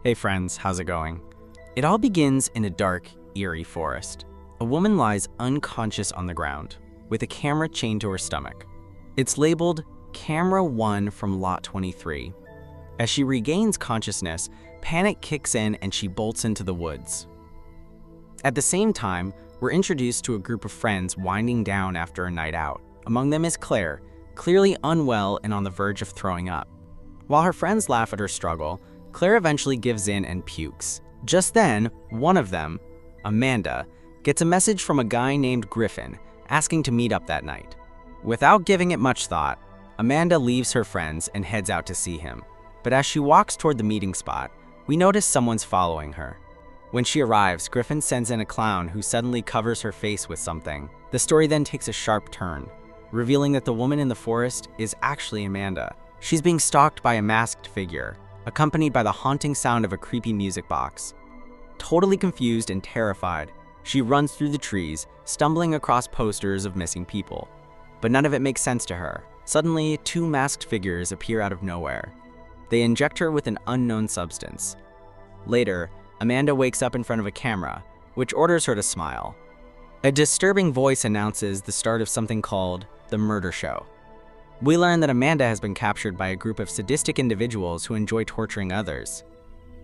Hey friends, how's it going? It all begins in a dark, eerie forest. A woman lies unconscious on the ground, with a camera chained to her stomach. It's labeled Camera 1 from Lot 23. As she regains consciousness, panic kicks in and she bolts into the woods. At the same time, we're introduced to a group of friends winding down after a night out. Among them is Claire, clearly unwell and on the verge of throwing up. While her friends laugh at her struggle, Claire eventually gives in and pukes. Just then, one of them, Amanda, gets a message from a guy named Griffin asking to meet up that night. Without giving it much thought, Amanda leaves her friends and heads out to see him. But as she walks toward the meeting spot, we notice someone's following her. When she arrives, Griffin sends in a clown who suddenly covers her face with something. The story then takes a sharp turn, revealing that the woman in the forest is actually Amanda. She's being stalked by a masked figure, accompanied by the haunting sound of a creepy music box. Totally confused and terrified, she runs through the trees, stumbling across posters of missing people. But none of it makes sense to her. Suddenly, two masked figures appear out of nowhere. They inject her with an unknown substance. Later, Amanda wakes up in front of a camera, which orders her to smile. A disturbing voice announces the start of something called the Murdershow. We learn that Amanda has been captured by a group of sadistic individuals who enjoy torturing others.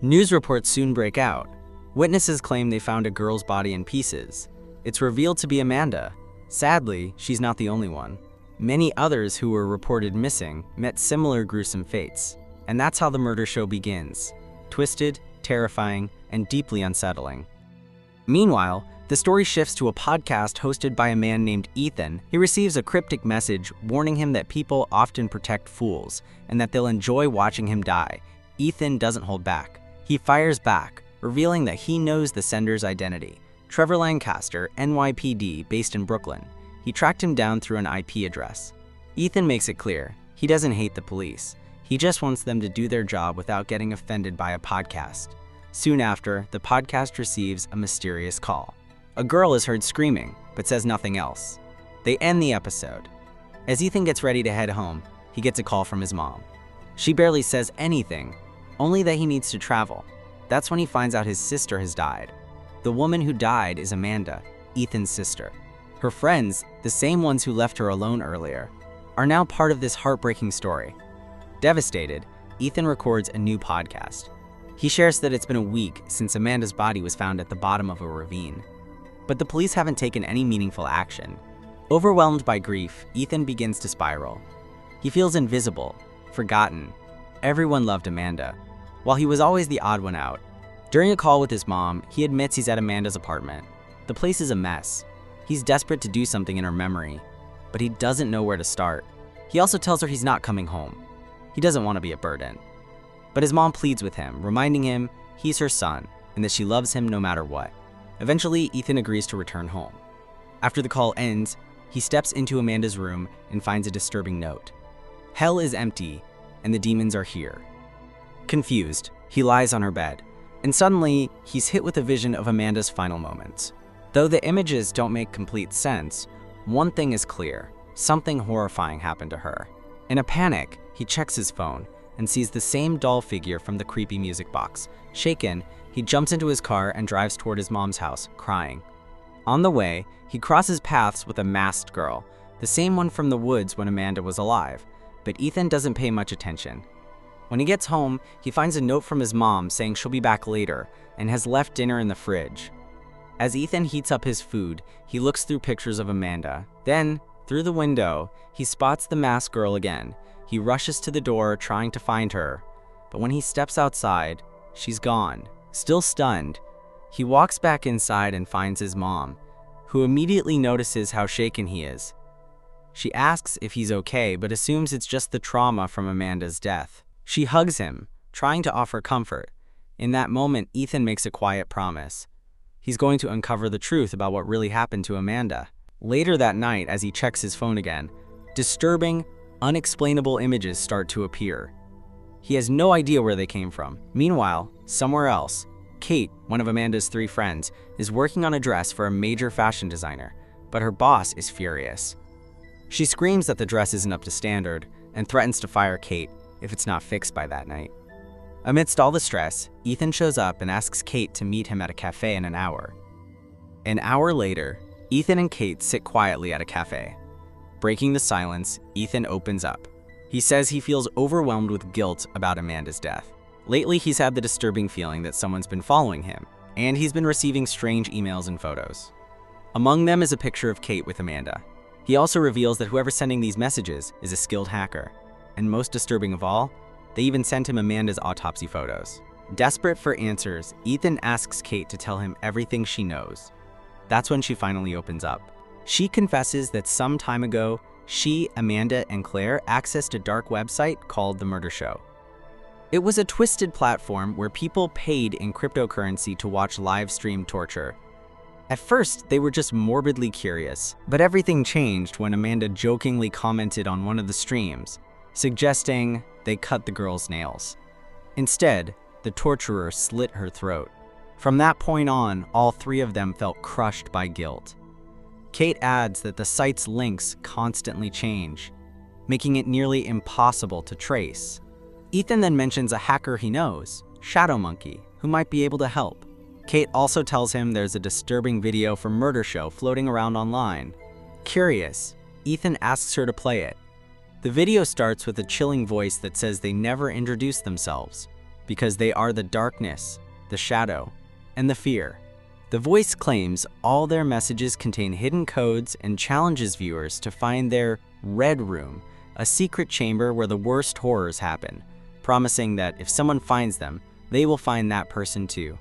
News reports soon break out. Witnesses claim they found a girl's body in pieces. It's revealed to be Amanda. Sadly, she's not the only one. Many others who were reported missing met similar gruesome fates. And that's how the Murdershow begins. Twisted, terrifying, and deeply unsettling. Meanwhile, the story shifts to a podcast hosted by a man named Ethan. He receives a cryptic message warning him that people often protect fools and that they'll enjoy watching him die. Ethan doesn't hold back. He fires back, revealing that he knows the sender's identity. Trevor Lancaster, NYPD, based in Brooklyn. He tracked him down through an IP address. Ethan makes it clear he doesn't hate the police. He just wants them to do their job without getting offended by a podcast. Soon after, the podcast receives a mysterious call. A girl is heard screaming, but says nothing else. They end the episode. As Ethan gets ready to head home, he gets a call from his mom. She barely says anything, only that he needs to travel. That's when he finds out his sister has died. The woman who died is Amanda, Ethan's sister. Her friends, the same ones who left her alone earlier, are now part of this heartbreaking story. Devastated, Ethan records a new podcast. He shares that it's been a week since Amanda's body was found at the bottom of a ravine. But the police haven't taken any meaningful action. Overwhelmed by grief, Ethan begins to spiral. He feels invisible, forgotten. Everyone loved Amanda, while he was always the odd one out. During a call with his mom, he admits he's at Amanda's apartment. The place is a mess. He's desperate to do something in her memory, but he doesn't know where to start. He also tells her he's not coming home. He doesn't want to be a burden. But his mom pleads with him, reminding him he's her son and that she loves him no matter what. Eventually, Ethan agrees to return home. After the call ends, he steps into Amanda's room and finds a disturbing note. Hell is empty, and the demons are here. Confused, he lies on her bed, and suddenly, he's hit with a vision of Amanda's final moments. Though the images don't make complete sense, one thing is clear: something horrifying happened to her. In a panic, he checks his phone and sees the same doll figure from the creepy music box. Shaken, he jumps into his car and drives toward his mom's house, crying. On the way, he crosses paths with a masked girl, the same one from the woods when Amanda was alive, but Ethan doesn't pay much attention. When he gets home, he finds a note from his mom saying she'll be back later and has left dinner in the fridge. As Ethan heats up his food, he looks through pictures of Amanda. Then, through the window, he spots the masked girl again. He rushes to the door, trying to find her, but when he steps outside, she's gone. Still stunned, he walks back inside and finds his mom, who immediately notices how shaken he is. She asks if he's okay, but assumes it's just the trauma from Amanda's death. She hugs him, trying to offer comfort. In that moment, Ethan makes a quiet promise. He's going to uncover the truth about what really happened to Amanda. Later that night, as he checks his phone again, disturbing, unexplainable images start to appear. He has no idea where they came from. Meanwhile, somewhere else, Kate, one of Amanda's 3 friends, is working on a dress for a major fashion designer, but her boss is furious. She screams that the dress isn't up to standard and threatens to fire Kate if it's not fixed by that night. Amidst all the stress, Ethan shows up and asks Kate to meet him at a cafe in an hour. An hour later, Ethan and Kate sit quietly at a cafe. Breaking the silence, Ethan opens up. He says he feels overwhelmed with guilt about Amanda's death. Lately, he's had the disturbing feeling that someone's been following him, and he's been receiving strange emails and photos. Among them is a picture of Kate with Amanda. He also reveals that whoever's sending these messages is a skilled hacker. And most disturbing of all, they even sent him Amanda's autopsy photos. Desperate for answers, Ethan asks Kate to tell him everything she knows. That's when she finally opens up. She confesses that some time ago, she, Amanda, and Claire accessed a dark website called the Murdershow. It was a twisted platform where people paid in cryptocurrency to watch live-stream torture. At first, they were just morbidly curious, but everything changed when Amanda jokingly commented on one of the streams, suggesting they cut the girl's nails. Instead, the torturer slit her throat. From that point on, all three of them felt crushed by guilt. Kate adds that the site's links constantly change, making it nearly impossible to trace. Ethan then mentions a hacker he knows, Shadow Monkey, who might be able to help. Kate also tells him there's a disturbing video from Murdershow floating around online. Curious, Ethan asks her to play it. The video starts with a chilling voice that says they never introduce themselves, because they are the darkness, the shadow, and the fear. The voice claims all their messages contain hidden codes and challenges viewers to find their Red Room, a secret chamber where the worst horrors happen, promising that if someone finds them, they will find that person too.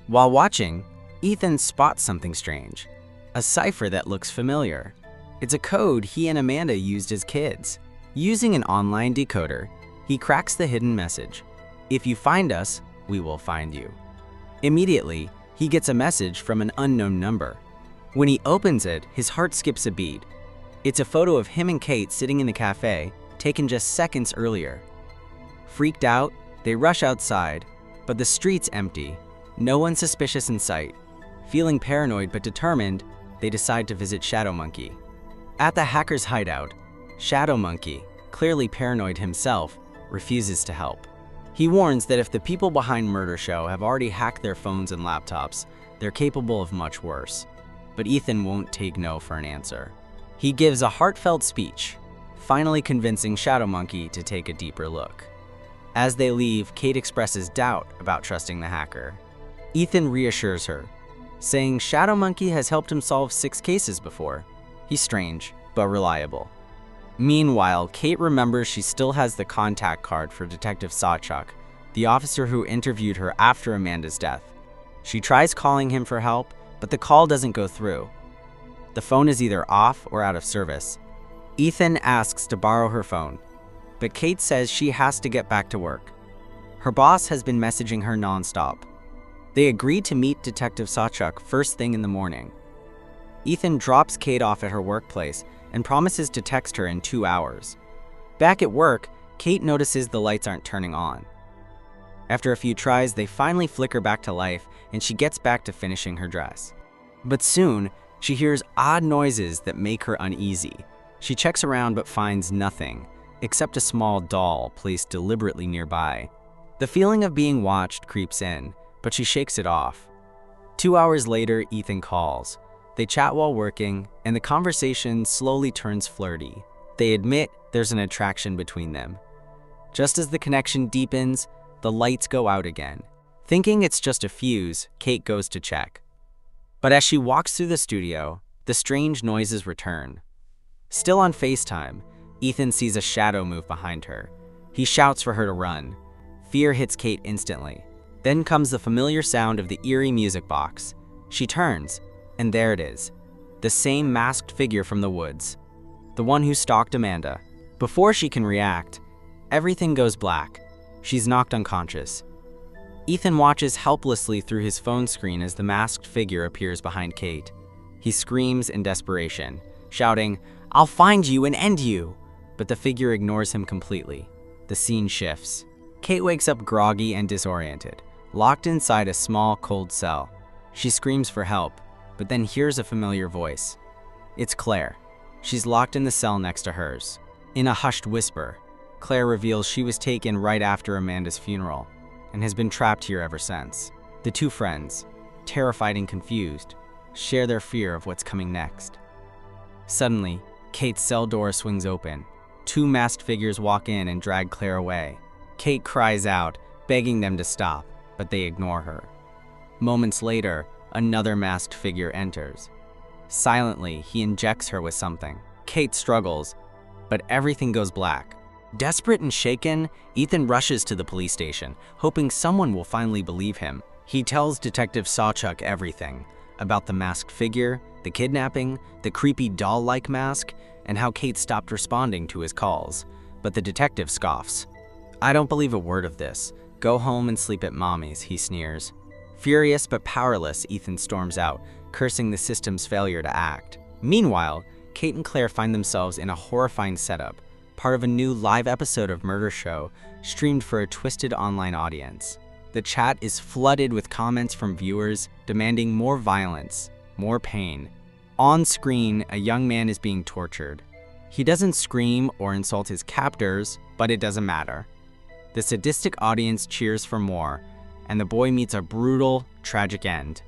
While watching, Ethan spots something strange, a cipher that looks familiar. It's a code he and Amanda used as kids. Using an online decoder, he cracks the hidden message. If you find us, we will find you. Immediately, he gets a message from an unknown number. When he opens it, his heart skips a beat. It's a photo of him and Kate sitting in the cafe, taken just seconds earlier. Freaked out, they rush outside, but the street's empty. No one suspicious in sight. Feeling paranoid but determined, they decide to visit Shadow Monkey. At the hacker's hideout, Shadow Monkey, clearly paranoid himself, refuses to help. He warns that if the people behind Murdershow have already hacked their phones and laptops, they're capable of much worse. But Ethan won't take no for an answer. He gives a heartfelt speech, finally convincing Shadow Monkey to take a deeper look. As they leave, Kate expresses doubt about trusting the hacker. Ethan reassures her, saying Shadow Monkey has helped him solve 6 cases before. He's strange, but reliable. Meanwhile, Kate remembers she still has the contact card for Detective Sawchuk, the officer who interviewed her after Amanda's death. She tries calling him for help, but the call doesn't go through. The phone is either off or out of service. Ethan asks to borrow her phone, but Kate says she has to get back to work. Her boss has been messaging her nonstop. They agree to meet Detective Sawchuk first thing in the morning. Ethan drops Kate off at her workplace and promises to text her in 2 hours. Back at work, Kate notices the lights aren't turning on. After a few tries, they finally flicker back to life and she gets back to finishing her dress. But soon, she hears odd noises that make her uneasy. She checks around but finds nothing, except a small doll placed deliberately nearby. The feeling of being watched creeps in, but she shakes it off. 2 hours later, Ethan calls. They chat while working, and the conversation slowly turns flirty. They admit there's an attraction between them. Just as the connection deepens, the lights go out again. Thinking it's just a fuse, Kate goes to check. But as she walks through the studio, the strange noises return. Still on FaceTime, Ethan sees a shadow move behind her. He shouts for her to run. Fear hits Kate instantly. Then comes the familiar sound of the eerie music box. She turns, and there it is, the same masked figure from the woods, the one who stalked Amanda. Before she can react, everything goes black. She's knocked unconscious. Ethan watches helplessly through his phone screen as the masked figure appears behind Kate. He screams in desperation, shouting, "I'll find you and end you!" But the figure ignores him completely. The scene shifts. Kate wakes up groggy and disoriented, locked inside a small, cold cell. She screams for help, but then hears a familiar voice. It's Claire. She's locked in the cell next to hers. In a hushed whisper, Claire reveals she was taken right after Amanda's funeral. and has been trapped here ever since. The two friends, terrified and confused, share their fear of what's coming next. Suddenly, Kate's cell door swings open. Two masked figures walk in and drag Claire away. Kate cries out, begging them to stop, but they ignore her. Moments later, another masked figure enters. Silently, he injects her with something. Kate struggles, but everything goes black. Desperate and shaken, Ethan rushes to the police station, hoping someone will finally believe him. He tells Detective Sawchuk everything about the masked figure, the kidnapping, the creepy doll-like mask, and how Kate stopped responding to his calls. But the detective scoffs. "I don't believe a word of this. Go home and sleep at mommy's," he sneers. Furious but powerless, Ethan storms out, cursing the system's failure to act. Meanwhile, Kate and Claire find themselves in a horrifying setup, part of a new live episode of Murdershow, streamed for a twisted online audience. The chat is flooded with comments from viewers demanding more violence, more pain. On screen, a young man is being tortured. He doesn't scream or insult his captors, but it doesn't matter. The sadistic audience cheers for more, and the boy meets a brutal, tragic end.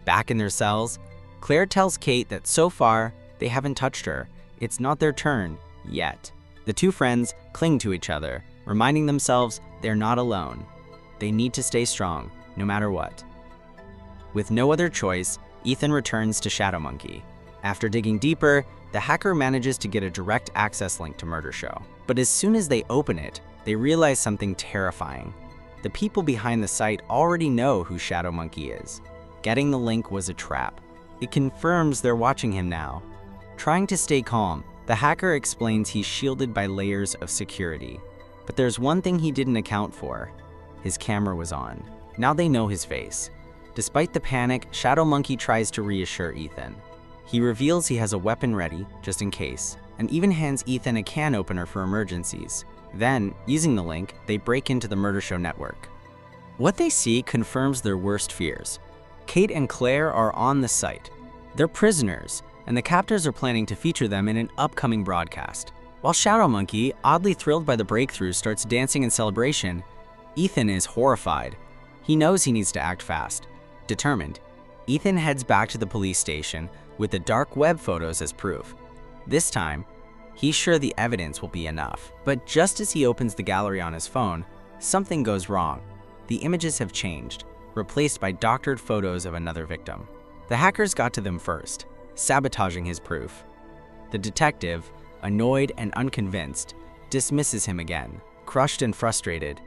Back in their cells, Claire tells Kate that so far, they haven't touched her. It's not their turn, yet. The two friends cling to each other, reminding themselves they're not alone. They need to stay strong, no matter what. With no other choice, Ethan returns to Shadow Monkey. After digging deeper, the hacker manages to get a direct access link to Murdershow. But as soon as they open it, they realize something terrifying. The people behind the site already know who Shadow Monkey is. Getting the link was a trap. It confirms they're watching him now. Trying to stay calm, the hacker explains he's shielded by layers of security. But there's one thing he didn't account for. His camera was on. Now they know his face. Despite the panic, Shadow Monkey tries to reassure Ethan. He reveals he has a weapon ready, just in case, and even hands Ethan a can opener for emergencies. Then, using the link, they break into the Murdershow network. What they see confirms their worst fears. Kate and Claire are on the site. They're prisoners, and the captors are planning to feature them in an upcoming broadcast. While Shadow Monkey, oddly thrilled by the breakthrough, starts dancing in celebration, Ethan is horrified. He knows he needs to act fast. Determined, Ethan heads back to the police station with the dark web photos as proof. This time, he's sure the evidence will be enough. But just as he opens the gallery on his phone, something goes wrong. The images have changed, replaced by doctored photos of another victim. The hackers got to them first, sabotaging his proof. The detective, annoyed and unconvinced, dismisses him again. Crushed and frustrated,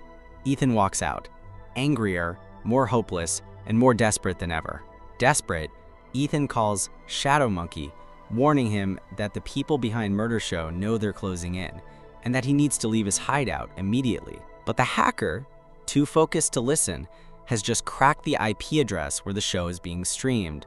Ethan walks out, angrier, more hopeless, and more desperate than ever. Desperate, Ethan calls Shadow Monkey, warning him that the people behind Murdershow know they're closing in, and that he needs to leave his hideout immediately. But the hacker, too focused to listen, has just cracked the IP address where the show is being streamed.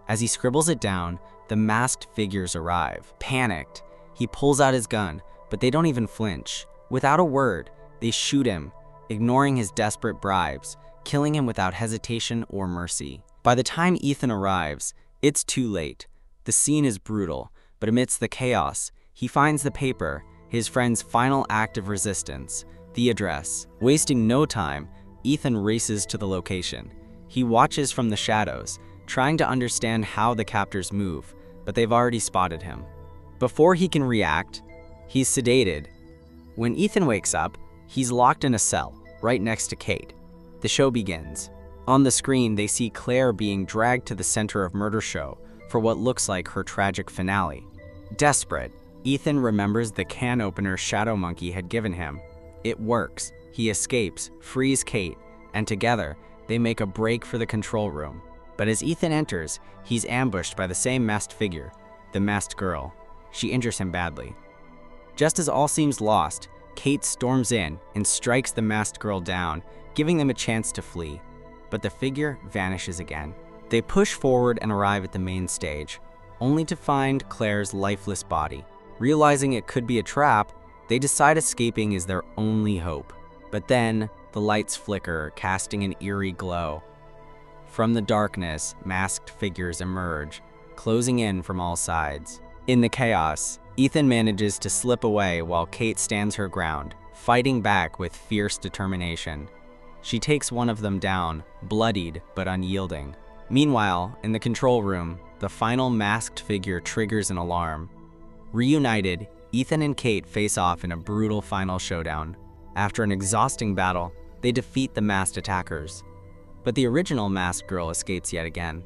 As he scribbles it down, the masked figures arrive. Panicked, he pulls out his gun, but they don't even flinch. Without a word, they shoot him, ignoring his desperate bribes, killing him without hesitation or mercy. By the time Ethan arrives, it's too late. The scene is brutal, but amidst the chaos, he finds the paper, his friend's final act of resistance, the address. Wasting no time, Ethan races to the location. He watches from the shadows, trying to understand how the captors move, but they've already spotted him. Before he can react, he's sedated. When Ethan wakes up, he's locked in a cell, right next to Kate. The show begins. On the screen, they see Claire being dragged to the center of Murdershow for what looks like her tragic finale. Desperate, Ethan remembers the can opener Shadow Monkey had given him. It works. He escapes, frees Kate, and together, they make a break for the control room. But as Ethan enters, he's ambushed by the same masked figure, the masked girl. She injures him badly. Just as all seems lost, Kate storms in and strikes the masked girl down, giving them a chance to flee. But the figure vanishes again. They push forward and arrive at the main stage, only to find Claire's lifeless body. Realizing it could be a trap, they decide escaping is their only hope. But then, the lights flicker, casting an eerie glow. From the darkness, masked figures emerge, closing in from all sides. In the chaos, Ethan manages to slip away while Kate stands her ground, fighting back with fierce determination. She takes one of them down, bloodied but unyielding. Meanwhile, in the control room, the final masked figure triggers an alarm. Reunited, Ethan and Kate face off in a brutal final showdown. After an exhausting battle, they defeat the masked attackers. But the original masked girl escapes yet again.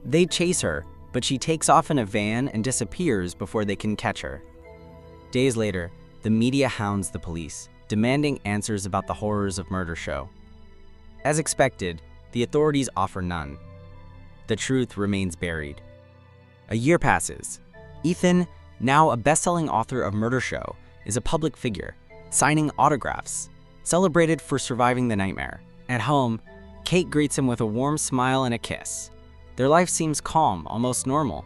They chase her, but she takes off in a van and disappears before they can catch her. Days later, the media hounds the police, demanding answers about the horrors of Murdershow. As expected, the authorities offer none. The truth remains buried. A year passes. Ethan, now a best-selling author of Murdershow, is a public figure, signing autographs, celebrated for surviving the nightmare. At home, Kate greets him with a warm smile and a kiss. Their life seems calm, almost normal.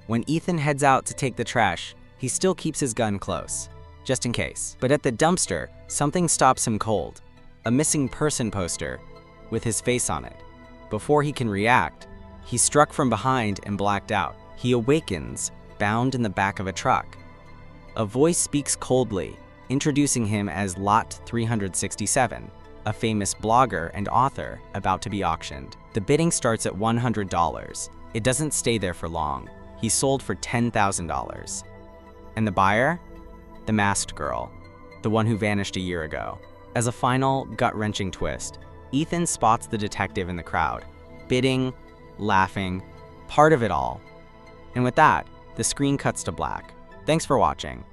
When Ethan heads out to take the trash, he still keeps his gun close, just in case. But at the dumpster, something stops him cold. A missing person poster with his face on it. Before he can react, he's struck from behind and blacked out. He awakens, bound in the back of a truck. A voice speaks coldly, introducing him as Lot 367, a famous blogger and author about to be auctioned. The bidding starts at $100. It doesn't stay there for long. He's sold for $10,000. And the buyer? The masked girl, the one who vanished a year ago. As a final, gut-wrenching twist, Ethan spots the detective in the crowd, bidding, laughing, part of it all. And with that, the screen cuts to black. Thanks for watching.